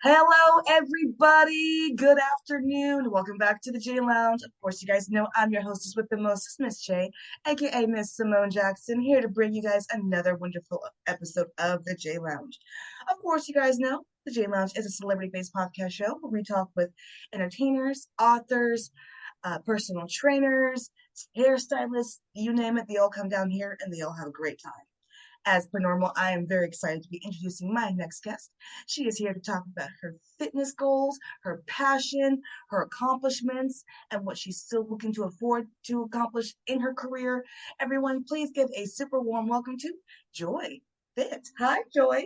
Hello, everybody. Good afternoon. Welcome back to the J Lounge. Of course, you guys know I'm your hostess with the most, Miss J, aka Miss Simone Jackson, here to bring you guys another wonderful episode of the J Lounge. Of course, you guys know the J Lounge is a celebrity-based podcast show where we talk with entertainers, authors, personal trainers, hairstylists, you name it. They all come down here and they all have a great time. As per normal, I am very excited to be introducing my next guest. She is here to talk about her fitness goals, her passion, her accomplishments, and what she's still looking to afford to accomplish in her career. Everyone, please give a super warm welcome to Joy Fit. Hi, Joy.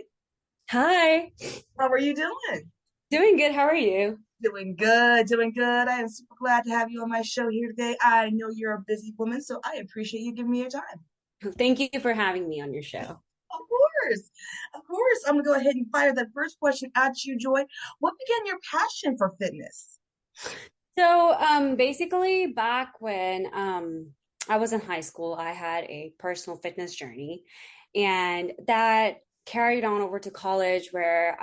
Hi, How are you doing? doing good. How are you? Doing good, doing good. I am super glad to have you on my show here today. I know you're a busy woman, so I appreciate you giving me your time. Thank you for having me on your show. Of course. Of course. I'm gonna go ahead and fire that first question at you, Joy. What began your passion for fitness? Basically, back when I was in high school, I had a personal fitness journey, and that carried on over to college, where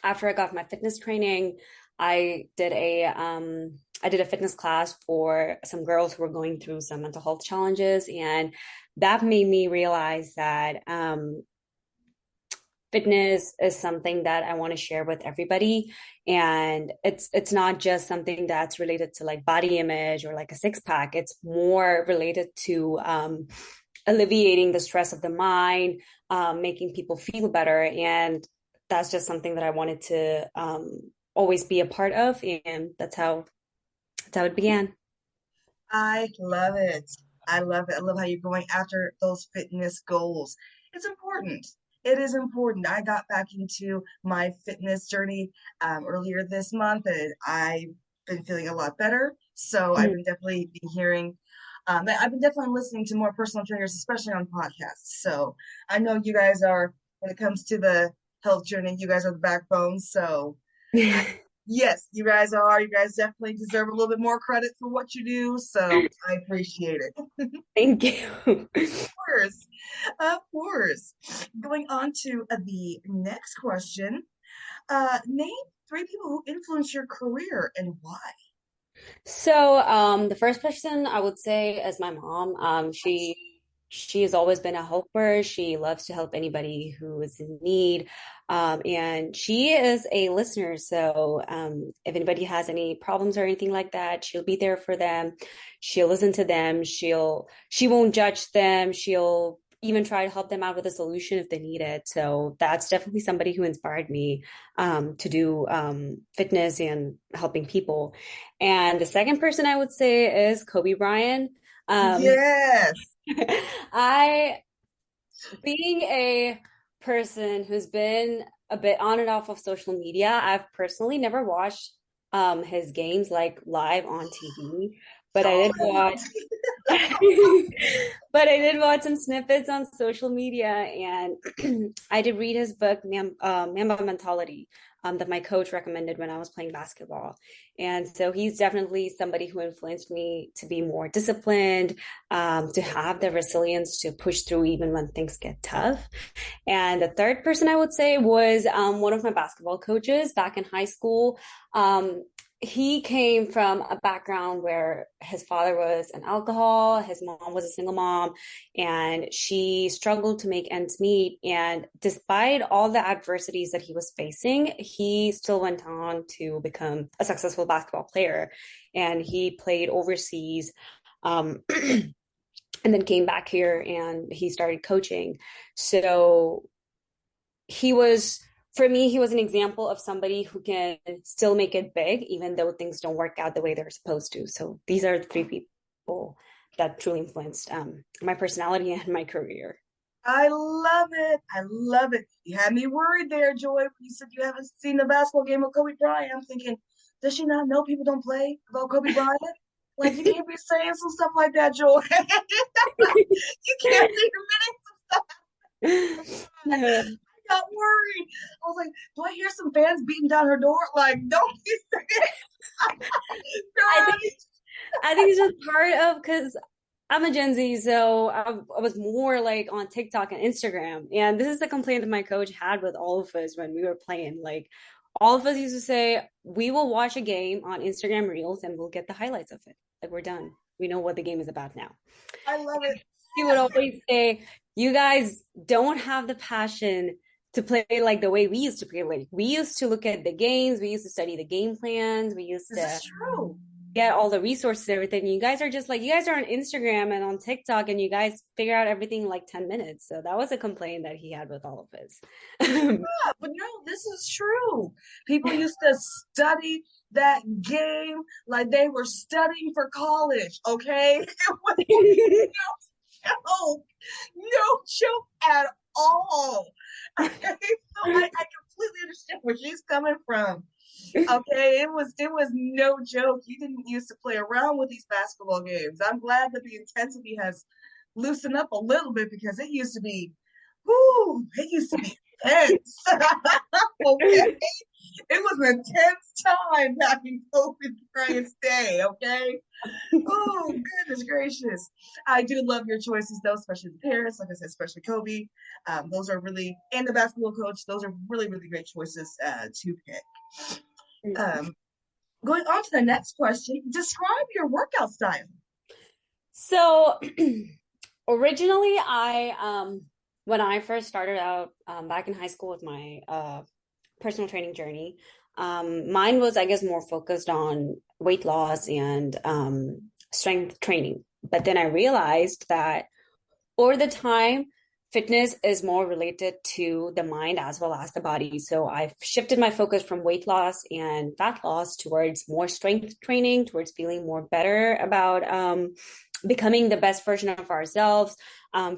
after I got my fitness training, I did a fitness class for some girls who were going through some mental health challenges, and that made me realize that fitness is something that I want to share with everybody. And it's not just something that's related to like body image or like a six pack. It's more related to alleviating the stress of the mind, making people feel better. And that's just something that I wanted to always be a part of. And that's how it began. I love it. I love it. I love how you're going after those fitness goals. It's important. It is important. I got back into my fitness journey earlier this month, and I've been feeling a lot better. So I've Mhm. been definitely been hearing, I've been definitely listening to more personal trainers, especially on podcasts. So I know you guys are, when it comes to the health journey, you guys are the backbone. So yes, you guys are. You guys definitely deserve a little bit more credit for what you do. So I appreciate it. Of Thank you. course. Of course. Going on to the next question. Name three people who influenced your career and why. The first person I would say is my mom. She has always been a helper. She loves to help anybody who is in need. And she is a listener. If anybody has any problems or anything like that, she'll be there for them. She'll listen to them. She won't judge them. She'll even try to help them out with a solution if they need it. So that's definitely somebody who inspired me to do fitness and helping people. And the second person I would say is Kobe Bryant. Um, Yes. I, being a person who's been a bit on and off of social media, I've personally never watched his games like live on TV, but I Saw did that. watch but I did watch some snippets on social media, and I did read his book, Mamba Mentality, that my coach recommended when I was playing basketball. And so he's definitely somebody who influenced me to be more disciplined, to have the resilience to push through even when things get tough. And the third person I would say was one of my basketball coaches back in high school. He came from a background where his father was an alcohol, his mom was a single mom, and she struggled to make ends meet. And despite all the adversities that he was facing, he still went on to become a successful basketball player. And he played overseas. Um, and then came back here and he started coaching. So he was, for me, he was an example of somebody who can still make it big, even though things don't work out the way they're supposed to. So these are the three people that truly influenced my personality and my career. I love it. I love it. You had me worried there, Joy, when you said you haven't seen the basketball game of Kobe Bryant. I'm thinking, does she not know people don't play about Kobe Bryant? Like, you can't be saying some stuff like that, Joy. You can't be admitting Yeah. I got worried. I was like, do I hear some fans beating down her door? Like, don't be saying, I girl. think I think it's just part of because I'm a Gen Z, so I was more like on TikTok and Instagram. And this is the complaint that my coach had with all of us when we were playing. Like, all of us used to say, we will watch a game on Instagram Reels and we'll get the highlights of it. Like we're done. We know what the game is about now. I love it. He would always say, you guys don't have the passion to play like the way we used to play. Like we used to look at the games, we used to study the game plans, we used This to is true. get all the resources, everything. You guys are just like, you guys are on Instagram and on TikTok and you guys figure out everything in like 10 minutes. So that was a complaint that he had with all of his. Yeah, but no, this is true. People used to study that game like they were studying for college, okay? It was joke, no joke at all. Okay, so I completely understand where she's coming from. Okay, it was no joke. You didn't used to play around with these basketball games. I'm glad that the intensity has loosened up a little bit because it used to be, whoo, it used to be intense. Okay, it was an intense time back in Kobe Bryant's day. Okay, oh goodness gracious, I do love your choices though, especially the parents. Like I said, especially Kobe. Those are really, and the basketball coach. Those are really really great choices to pick. Um, Going on to the next question, describe your workout style. So originally when I first started out back in high school with my personal training journey, mine was, I guess, more focused on weight loss and strength training. But then I realized that over the time, fitness is more related to the mind as well as the body. So I've shifted my focus from weight loss and fat loss towards more strength training, towards feeling more better about becoming the best version of ourselves,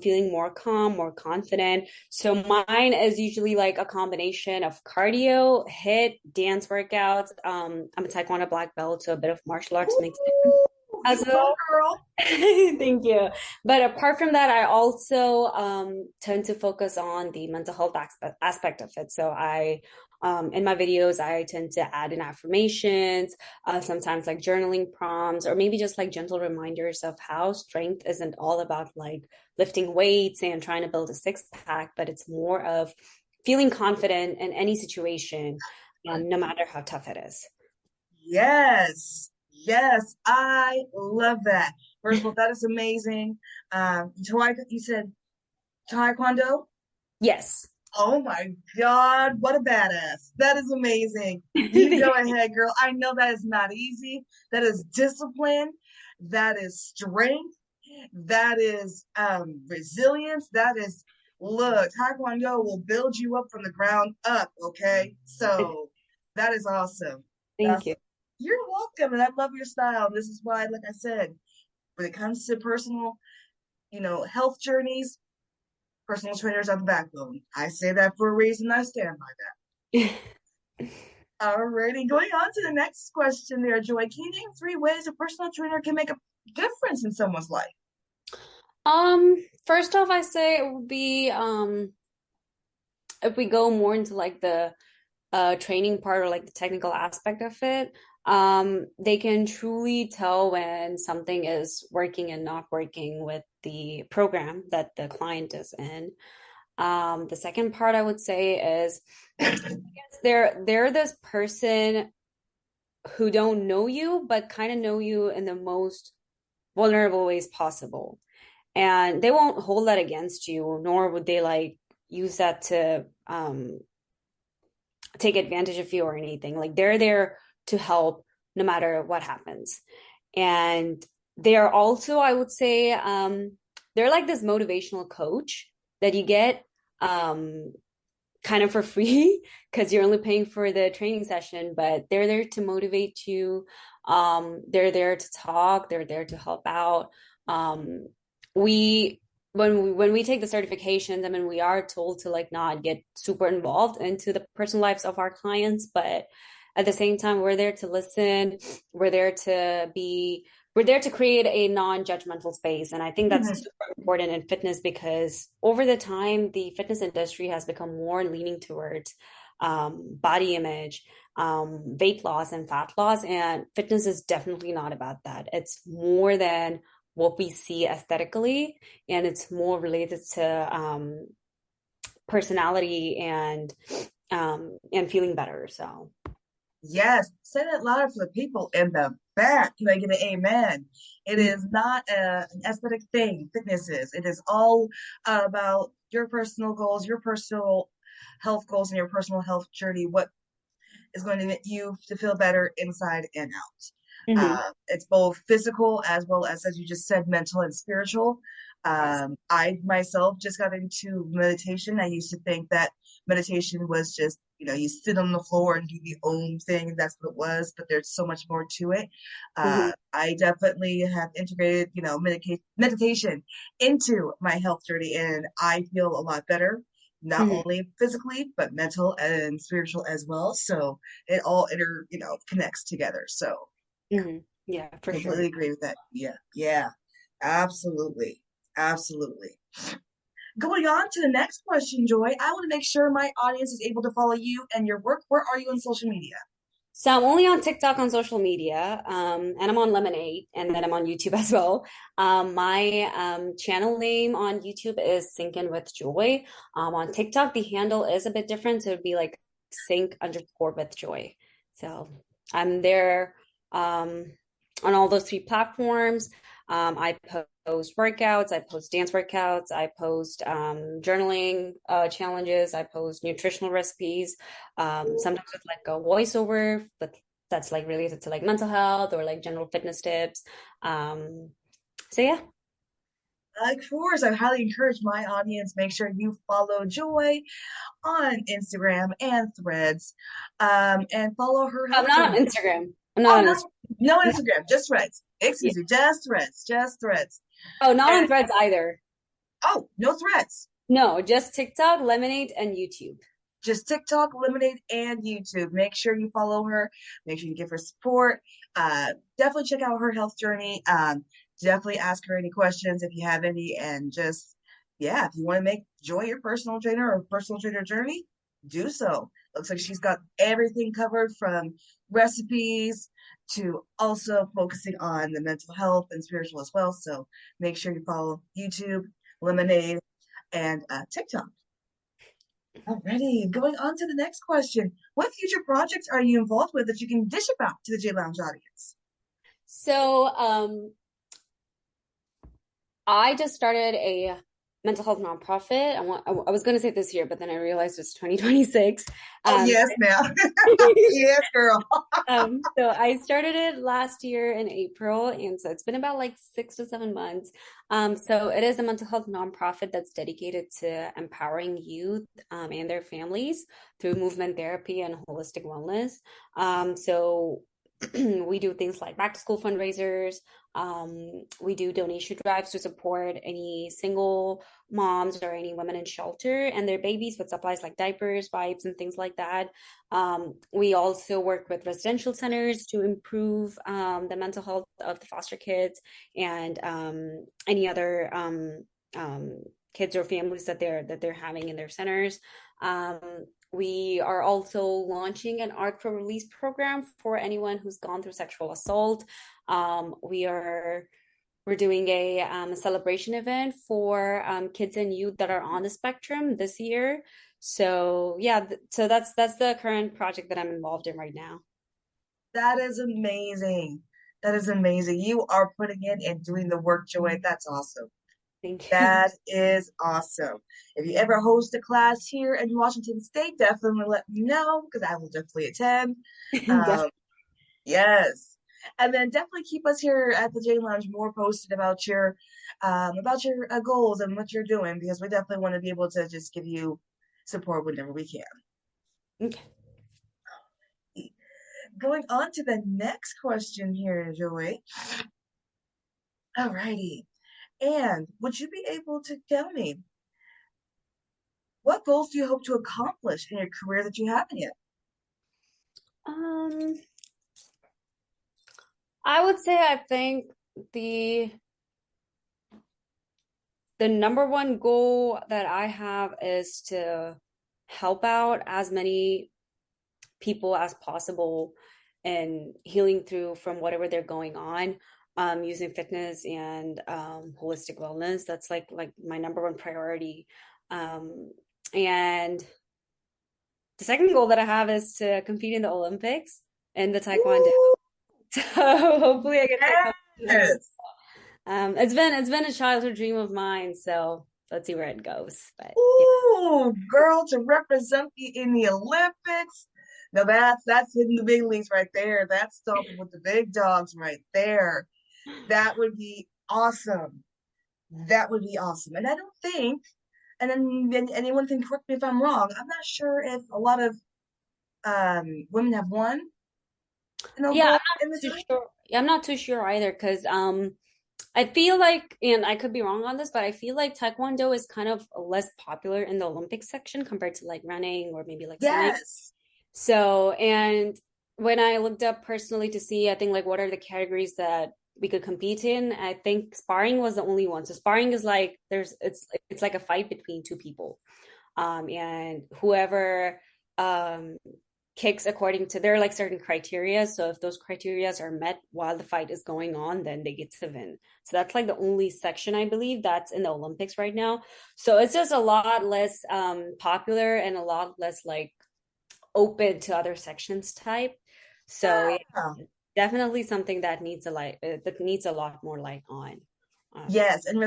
feeling more calm, more confident. So mine is usually like a combination of cardio, HIIT, dance workouts. I'm a Taekwondo black belt, so a bit of martial arts mixed in as well. Girl. Thank you. But apart from that, I also tend to focus on the mental health aspect of it. So in my videos, I tend to add in affirmations, sometimes like journaling prompts, or maybe just like gentle reminders of how strength isn't all about like lifting weights and trying to build a six pack, but it's more of feeling confident in any situation, no matter how tough it is. Yes. Yes, I love that. First of all, that is amazing. You said Taekwondo? Yes. Oh my God, what a badass. That is amazing. You go ahead, girl. I know that is not easy. That is discipline. That is strength. That is resilience. That is, look, Taekwondo will build you up from the ground up, okay? So that is awesome. Thank That's, you. you're welcome, and I love your style. This is why, like I said, when it comes to personal, health journeys, personal trainers are the backbone. I say that for a reason. I stand by that. Alrighty, going on to the next question there, Joy. Can you name 3 ways a personal trainer can make a difference in someone's life? First off, I say it would be if we go more into like the training part or like the technical aspect of it, they can truly tell when something is working and not working with the program that the client is in. The second part I would say is I guess they're this person who don't know you, but kind of know you in the most vulnerable ways possible. And they won't hold that against you, nor would they like use that to take advantage of you or anything. Like they're there to help no matter what happens. And they are also, I would say, they're like this motivational coach that you get kind of for free because you're only paying for the training session, but they're there to motivate you. They're there to talk, they're there to help out. We when we take the certifications, I mean, we are told to like not get super involved into the personal lives of our clients, but at the same time, we're there to listen. We're there to be, we're there to create a non-judgmental space. And I think that's Mhm. super important in fitness because over the time, the fitness industry has become more leaning towards body image, weight loss and fat loss. And fitness is definitely not about that. It's more than what we see aesthetically, and it's more related to personality and and feeling better. So. Yes, say that louder for the people in the back. Can I get an amen? It is not an aesthetic thing. Fitness is. It is all about your personal goals, your personal health goals, and your personal health journey. What is going to get you to feel better inside and out. Mhm. It's both physical as well as you just said, mental and spiritual. Yes. I myself just got into meditation. I used to think that meditation was just, you sit on the floor and do the Om thing, and that's what it was, but there's so much more to it. Mhm. I definitely have integrated, meditation into my health journey, and I feel a lot better, not Mhm. only physically, but mental and spiritual as well. So it all connects together. So Mhm. Yeah, for completely sure. agree with that. Yeah, yeah, absolutely, absolutely. Going on to the next question, Joy. I want to make sure my audience is able to follow you and your work. Where are you on social media? So I'm only on TikTok on social media, and I'm on Lemonade, and then I'm on YouTube as well. My channel name on YouTube is Sinkin with Joy. On TikTok, the handle is a bit different, so it'd be like sync_with joy. So I'm there on all those three platforms. I post workouts, I post dance workouts, I post journaling challenges, I post nutritional recipes, sometimes with like a voiceover, but that's like related to like mental health or like general fitness tips. So yeah. Of course, I highly encourage my audience, make sure you follow Joy on Instagram and Threads, and follow her I'm health not on journey. Instagram. I'm Oh, not on no, no Instagram. Instagram, just Threads. Yeah. Excuse me, just Threads, just Threads. Oh, not And on Threads either. oh, no Threads. No, just TikTok, Lemonade, and YouTube. Just TikTok, Lemonade, and YouTube. Make sure you follow her. Make sure you give her support. Definitely check out her health journey. Definitely ask her any questions if you have any. And just, yeah, if you want to make Joy your personal trainer or personal trainer journey, do so. Looks like she's got everything covered from recipes to also focusing on the mental health and spiritual as well. So make sure you follow YouTube, Lemonade, and TikTok. Alrighty, going on to the next question. What future projects are you involved with that you can dish about to the J Lounge audience? So, I just started a mental health nonprofit. I was going to say this year, but then I realized it's 2026. Oh, Um, yes, ma'am. Yes, girl. so I started it last year in April, and so it's been about like 6 to 7 months. So it is a mental health nonprofit that's dedicated to empowering youth and their families through movement therapy and holistic wellness. So we do things like back to school fundraisers. We do donation drives to support any single moms or any women in shelter and their babies with supplies like diapers, wipes, and things like that. We also work with residential centers to improve the mental health of the foster kids and any other um, kids or families that they're having in their centers. Um, we are also launching an Art for Release program for anyone who's gone through sexual assault. We're doing a celebration event for kids and youth that are on the spectrum this year. So yeah, so that's the current project that I'm involved in right now. That is amazing. That is amazing. You are putting in and doing the work, Joy. That's awesome. Thank you. That is awesome. If you ever host a class here in Washington State, definitely let me know because I will definitely attend. Um, yes. And then definitely keep us here at the J Lounge more posted about your goals and what you're doing because we definitely want to be able to just give you support whenever we can. Okay. Going on to the next question here, Joy. Alrighty. And would you be able to tell me what goals do you hope to accomplish in your career that you haven't yet? Um, I would say I think the the number one goal that I have is to help out as many people as possible and healing through from whatever they're going on using fitness and holistic wellness. That's like my number one priority. um, and the second goal that I have is to compete in the Olympics in the Taekwondo. Ooh, So hopefully I get to compete as yes. it's been a childhood dream of mine, so let's see where it goes. But yeah. Ooh, girl, to represent in the Olympics. Now that's hitting the big leagues right there. That's stomping with the big dogs right there. That would be awesome. That would be awesome. And I don't think, and then anyone can correct me if I'm wrong. I'm not sure if a lot of women have won Yeah, I'm gold not in the too time. sure. Yeah, I'm not too sure either because I feel like, and I could be wrong on this, but I feel like Taekwondo is kind of less popular in the Olympics section compared to like running or maybe like swimming. Yes. So, and when I looked up personally to see, I think like what are the categories that we could compete in, I think sparring was the only one. So sparring is like it's like a fight between two people. And whoever um kicks according to there are like certain criteria. So if those criteria are met while the fight is going on, then they get to win. So that's like the only section I believe that's in the Olympics right now. So it's just a lot less popular and a lot less like open to other sections type. So Yeah. yeah, definitely something that needs a light that needs a lot more light on. Um, Yes, and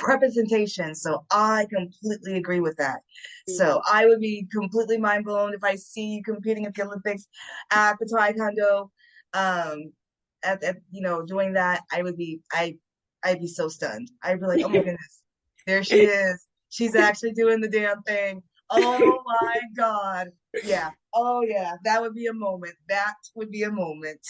representation. So I completely agree with that. So I would be completely mind blown if I see you competing at the Olympics at the Taekwondo, um, at doing that. I'd be so stunned. I'd be like, oh my goodness, there she is. She's actually doing the damn thing. Oh my God. Yeah. Oh yeah. That would be a moment. That would be a moment.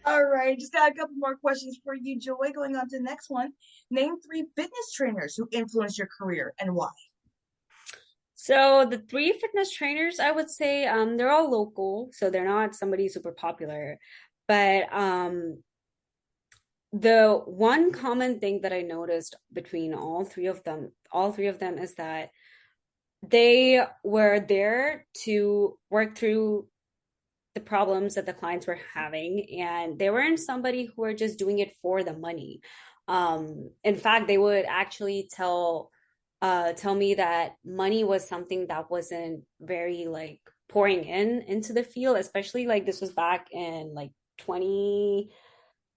All right, just got a couple more questions for you, Joy. Going on to the next one. Name three fitness trainers who influenced your career and why. So the three fitness trainers, I would say, they're all local, so they're not somebody super popular. But the one common thing that I noticed between all three of them is that they were there to work through the problems that the clients were having, and they weren't somebody who were just doing it for the money. In fact, they would actually tell me that money was something that wasn't very like pouring into the field, especially like this was back in like 20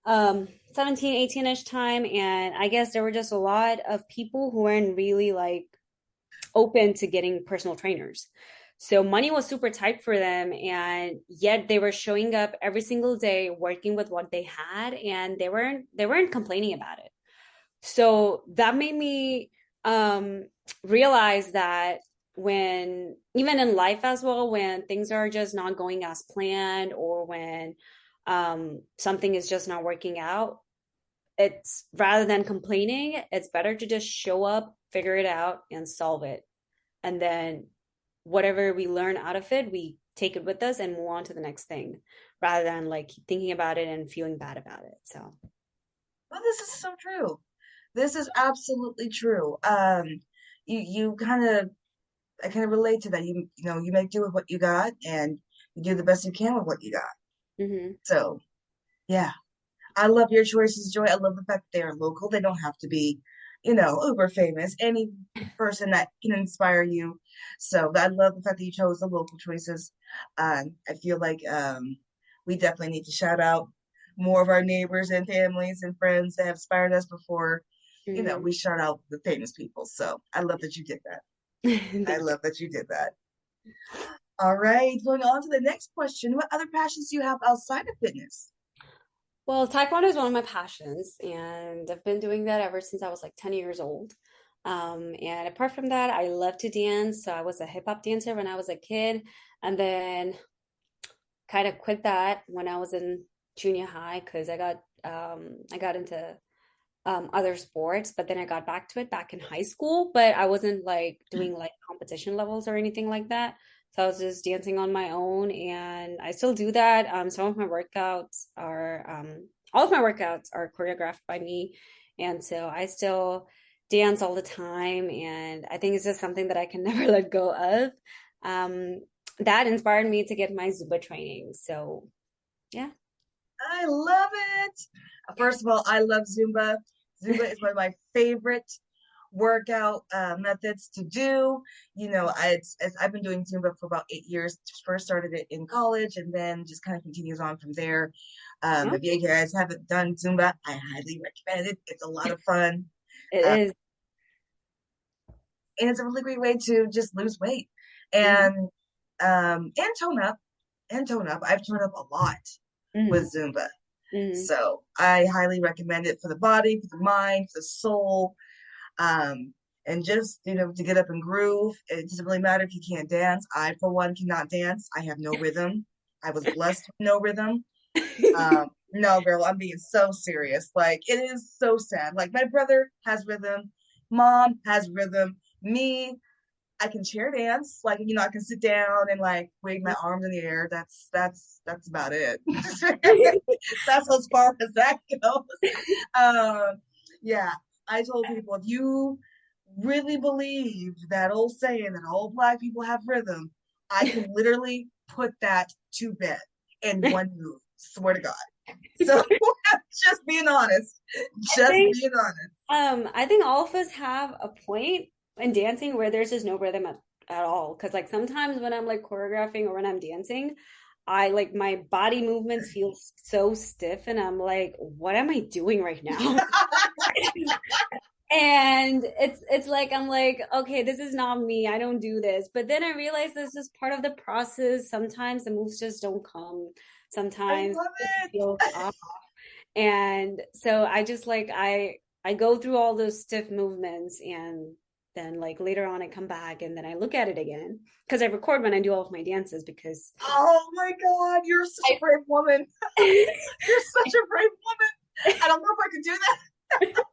17 18ish time, and I guess there were just a lot of people who weren't really like open to getting personal trainers. So money was super tight for them, and yet they were showing up every single day working with what they had, and they weren't complaining about it. So that made me realize that when even in life as well, when things are just not going as planned or when something is just not working out, it's rather than complaining, it's better to just show up, figure it out, and solve it. And then whatever we learn out of it, we take it with us and move on to the next thing rather than like thinking about it and feeling bad about it. So, Well, this is so true. This is absolutely true. You kind of I kind of relate to that. You make do with what you got, and you do the best you can with what you got. mhm. So yeah, I love your choices, Joy. I love the fact that they are local. They don't have to be, uber famous. Any person that can inspire you. So I love the fact that you chose the local choices. I feel like we definitely need to shout out more of our neighbors and families and friends that have inspired us before, Mhm. we shout out the famous people. So I love that you did that. I Thank you. love that you did that. All right, going on to the next question. What other passions do you have outside of fitness? Well, Taekwondo is one of my passions, and I've been doing that ever since I was like 10 years old. And apart from that, I love to dance. So I was a hip hop dancer when I was a kid, and then kind of quit that when I was in junior high because I got into other sports, but then I got back to it back in high school, but I wasn't like doing like competition levels or anything like that. So I was just dancing on my own, and I still do that. All of my workouts are choreographed by me, and so I still dance all the time, and I think it's just something that I can never let go of. Um, that inspired me to get my Zumba training. So yeah. I love it. First of all, I love Zumba. Zumba is one of my favorite workout methods to do. I've been doing Zumba for about 8 years. First started it in college and then just kind of continues on from there. Oh, If you guys haven't done Zumba, I highly recommend it. It's a lot of fun. it Uh, is. and it's a really great way to just lose weight Mm-hmm. and tone up I've toned up a lot Mm-hmm. with Zumba. Mm-hmm. So I highly recommend it for the body, for the mind, for the soul. Um, and just, to get up and groove. It doesn't really matter if you can't dance. I, for one, cannot dance. I have no rhythm. I was blessed with no rhythm. No, girl, I'm being so serious. Like, it is so sad. Like, my brother has rhythm, mom has rhythm, me, I can chair dance. Like, I can sit down and like wave my arms in the air. That's about it. That's as far as that goes. Um, yeah, I told people if you really believe that old saying that all Black people have rhythm, I can literally put that to bed in one move. Swear to God. So just being honest. I Just think being honest. I think all of us have a point in dancing where there's just no rhythm at all. Because like sometimes when I'm like choreographing or when I'm dancing, I like my body movements feel so stiff and I'm like, what am I doing right now? And it's like I'm like, okay, this is not me. I don't do this. But then I realize this is part of the process. Sometimes the moves just don't come. I Sometimes love it it. feels off. And so I just like I go through all those stiff movements and then like later on I come back and then I look at it again because I record when I do all of my dances because Oh my God, you're such a I brave woman. You're such a brave woman. I don't know if I could do that.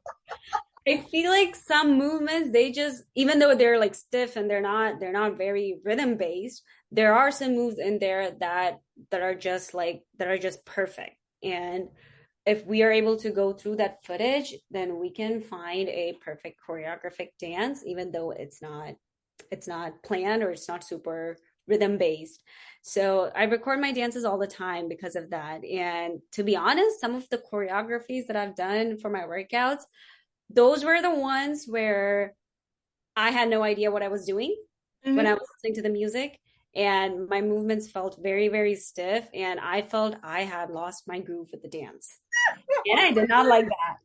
I feel like some movements they just even though they're like stiff and they're not very rhythm based, there are some moves in there that are just perfect. And if we are able to go through that footage, then we can find a perfect choreographic dance, even though it's not planned or it's not super rhythm based. So I record my dances all the time because of that. And to be honest, some of the choreographies that I've done for my workouts those were the ones where I had no idea what I was doing when I Hmm. was listening to the music. And my movements felt very, very stiff. And I felt I had lost my groove with the dance. And I did not like that.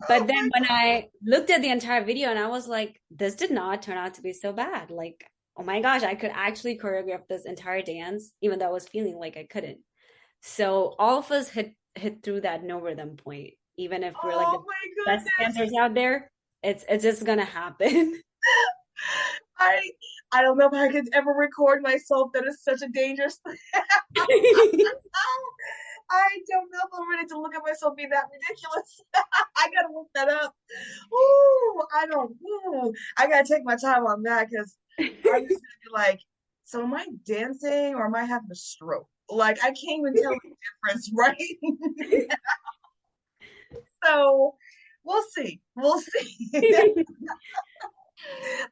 Oh But then my when I looked at the entire video and I was like, this did not turn out to be so bad. Like, oh my gosh, I could actually choreograph this entire dance, even though I was feeling like I couldn't. So all of us hit through that no rhythm point. Even if we're like oh the my best dancers goodness. out there, it's just gonna happen. I I don't know if I could ever record myself. That is such a dangerous thing. I don't know if I'm ready to look at myself being that ridiculous. I gotta look that up. Ooh, I don't. Ooh, I gotta take my time on that because I'm just gonna be like, so am I dancing or am I having a stroke? Like I can't even tell the difference, right? So we'll see. We'll see.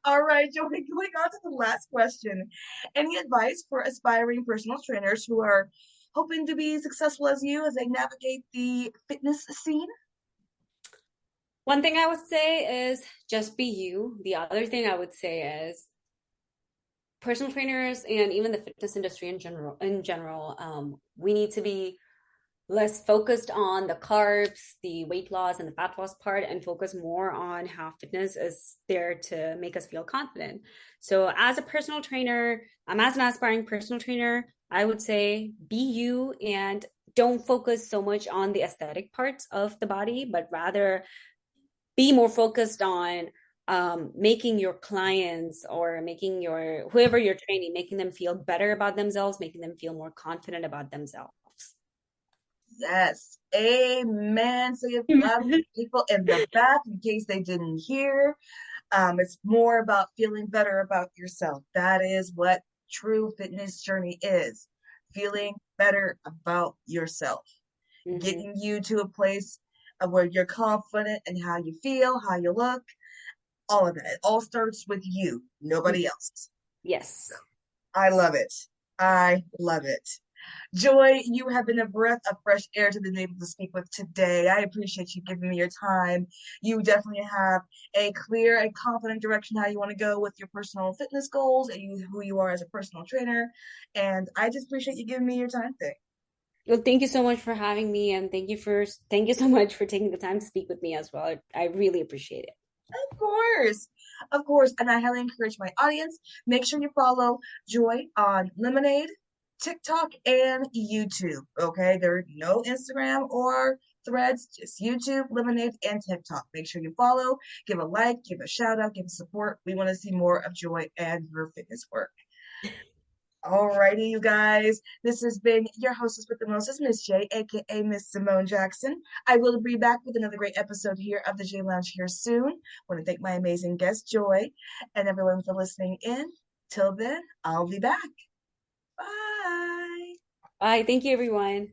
All right, Joey, going on to the last question. Any advice for aspiring personal trainers who are hoping to be successful as you as they navigate the fitness scene? One thing I would say is just be you. The other thing I would say is personal trainers and even the fitness industry in general, we need to be less focused on the carbs, the weight loss, and the fat loss part, and focus more on how fitness is there to make us feel confident. So, as a personal trainer, as an aspiring personal trainer, I would say be you and don't focus so much on the aesthetic parts of the body, but rather be more focused on making your clients or making your whoever you're training, making them feel better about themselves, making them feel more confident about themselves. Yes. Amen. So you have loud people in the back in case they didn't hear. It's more about feeling better about yourself. That is what true fitness journey is. Feeling better about yourself. Mm-hmm. Getting you to a place of where you're confident in how you feel, how you look, all of that. It all starts with you, nobody else. Yes. I love it. I love it. Joy, you have been a breath of fresh air to be able to speak with today. I appreciate you giving me your time. You definitely have a clear and confident direction how you want to go with your personal fitness goals and who you are as a personal trainer. And I just appreciate you giving me your time today. Well, thank you so much for having me, and thank you so much for taking the time to speak with me as well. I really appreciate it. Of course. Of course. And I highly encourage my audience, make sure you follow Joy on Lemonade, TikTok, and YouTube. Okay. There's no Instagram or threads, just YouTube, Lemonade, and TikTok. Make sure you follow, give a like, give a shout out, give support. We want to see more of Joy and her fitness work. Alrighty, you guys. This has been your hostess with the mostest, Miss J, aka Miss Simone Jackson. I will be back with another great episode here of the J Lounge here soon. I want to thank my amazing guest, Joy, and everyone for listening in. Till then, I'll be back. Bye. Bye. Thank you, everyone.